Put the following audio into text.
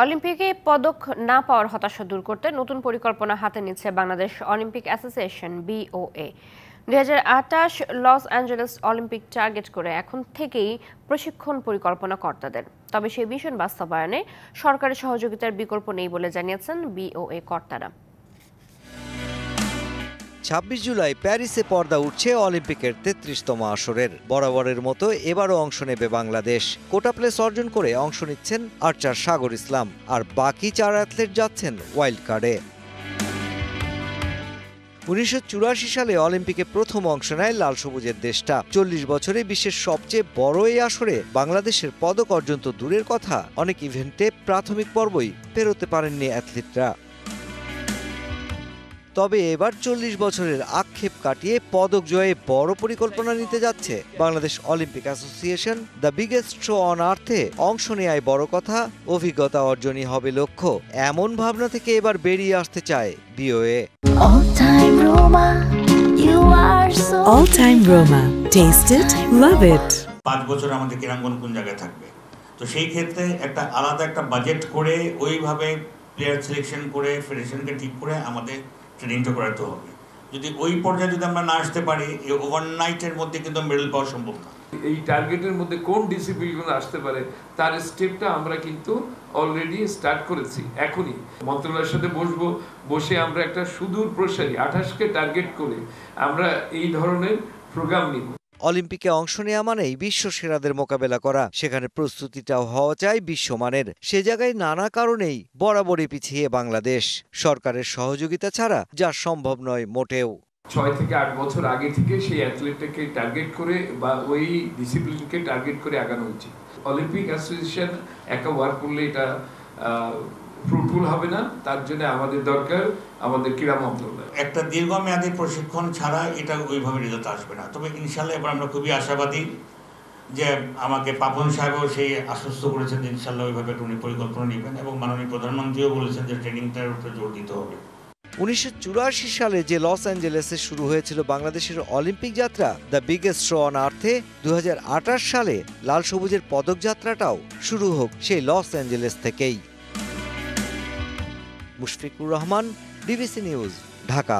অলিম্পিকে পদক না পাওয়ার হতাশা দূর করতে নতুন পরিকল্পনা হাতে নিচ্ছে Bangladesh Olympic association BOA। 2028 Los Angeles Olympic target করে এখন থেকেই প্রশিক্ষণ পরিকল্পনা কর্তাদের। তবে সেই মিশন বাস্তবায়নে সরকারের সহযোগিতার বিকল্প নেই বলে জানিয়েছেন BOA কর্তারা। ২৬ জুলাই প্যারিসে পর্দা উঠছে অলিম্পিকের ৩৩তম আসরের। বরাবরের মতো এবারও অংশ নেবে বাংলাদেশ। কোটা প্লেস অর্জন করে অংশ নিচ্ছেন আর্চার সাগর ইসলাম, আর বাকি 4 অ্যাথলেট যাচ্ছেন ওয়াইল্ড কার্ডে। ১৯৮৪ সালে অলিম্পিকে প্রথম অংশ নেয় লাল সবুজের দেশটা। ৪০ বছরে বিশ্বের সবচেয়ে বড় এই আসরে বাংলাদেশের পদক অর্জন তো দূরের কথা, অনেক ইভেন্টে প্রাথমিক পর্বই পেরোতে পারেননি অ্যাথলিটরা। তবে এবার ৪০ বছরের আক্ষেপ কাটিয়ে পদক জয়ে বড় পরিকল্পনা নিতে যাচ্ছে Bangladesh Olympic Association. The biggest show on আর্থে অংশ নেয়াই বড় কথা, অভিজ্ঞতা অর্জনই হবে লক্ষ্য। এমন ভাবনা থেকে এবার বেরিয়ে আসতে চায় BOA। All time Roma. Taste it, love it. 5 বছর আমাদের ক্রীড়াঙ্গন কোন জায়গায় থাকবে, তো সেই ক্ষেত্রে একটা আলাদা একটা বাজেট করে ওইভাবে প্লেয়ার সিলেকশন করে ফেডারেশনকে ঠিক করে আমাদের ট্রেনিংটা করাতে হবে। যদি ওই পর্যায়ে যদি আমরা না আসতে পারি, এই ওভারনাইটের মধ্যে কিন্তু মেডেল পাওয়া সম্ভব না। এই টার্গেটের মধ্যে কোন ডিসিপ্লিনগুলো আসতে পারে তার স্টেপটা আমরা কিন্তু অলরেডি স্টার্ট করেছি। এখনই মন্ত্রণালয়ের সাথে বসে আমরা একটা সুদূর প্রসারী 28কে টার্গেট করে আমরা এই ধরনের প্রোগ্রাম নিব। অলিম্পিকে অংশ নেওয়া মানেই বিশ্ব সেরাদের মোকাবেলা করা, সেখানে প্রস্তুতিটাও হওয়া চাই বিশ্বমানের। সে জায়গায় নানা কারণেই বরাবরই পিছিয়ে বাংলাদেশ। সরকারের সহযোগিতা ছাড়া যা সম্ভব নয় মোটেও। 6 থেকে 8 বছর আগে থেকে সেই অ্যাথলেটকে টার্গেট করে বা ওই ডিসিপ্লিনকে টার্গেট করে আগানো উচিত। অলিম্পিক অ্যাসোসিয়েশন একা ওয়ার্ক করলে এটা ফ্রুটফুল হবে না, তার জন্য আমাদের দরকার আমাদের ক্রীড়া মন্ত্রণালয়। একটা দীর্ঘমেয়াদী প্রশিক্ষণ ছাড়া এটা ওইভাবে রেজাল্ট আসবে না। তবে ইনশাল্লাহ এবার আমরা খুবই আশাবাদী যে আমাকে পাপন সাহেবও সেই আশ্বস্ত করেছেন যে ইনশাল্লাহ ওইভাবে উনি পরিকল্পনা নেবেন, এবং মাননীয় প্রধানমন্ত্রীও বলেছেন যে ট্রেনিংটার উপরে জোর দিতে হবে। ১৯৮৪ সালে যে লস অ্যাঞ্জেলেসে শুরু হয়েছিল বাংলাদেশের অলিম্পিক যাত্রা, দ্য বিগেস্ট শো অন আর্থে ২০২৮ সালে লাল সবুজের পদক যাত্রাটাও শুরু হোক সেই লস অ্যাঞ্জেলেস থেকেই। Mushfiqur Rahman, BBC news, Dhaka.